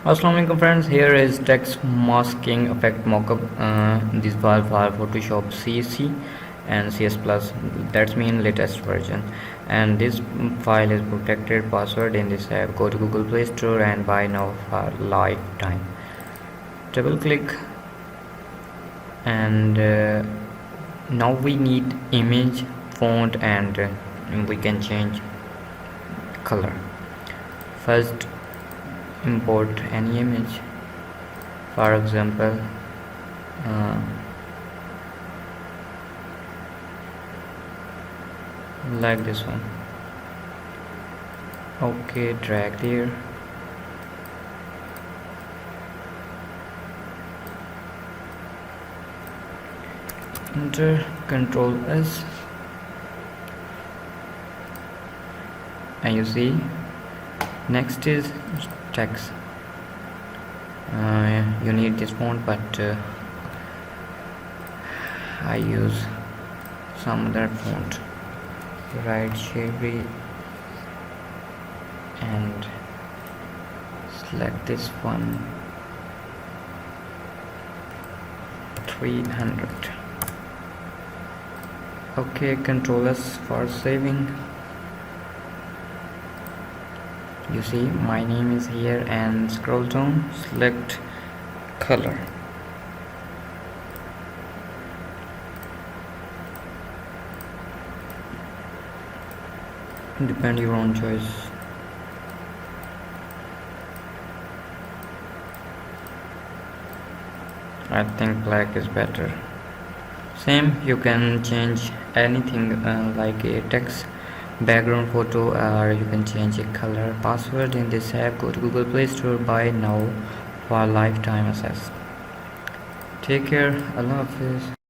Assalamualaikum friends, here is text masking effect mockup. This file for Photoshop CC and CS Plus, that's mean latest version, and this file is protected password in this app. Go to Google Play Store and buy now for lifetime. Double click and now we need image, font, and we can change color. First, import any image, for example like this one. Okay, drag there, enter Control S, and you see next is text. You need this font, but I use some other font. Write Sheri and select this one, 300. Okay, Control S for saving. You see my name is here, and scroll down, select color. Depend your own choice. I think black is better. Same, you can change anything like a text, background photo, or you can change a color. Password in this app. Go to Google Play Store, buy now for lifetime access. Take care. Allah Hafiz.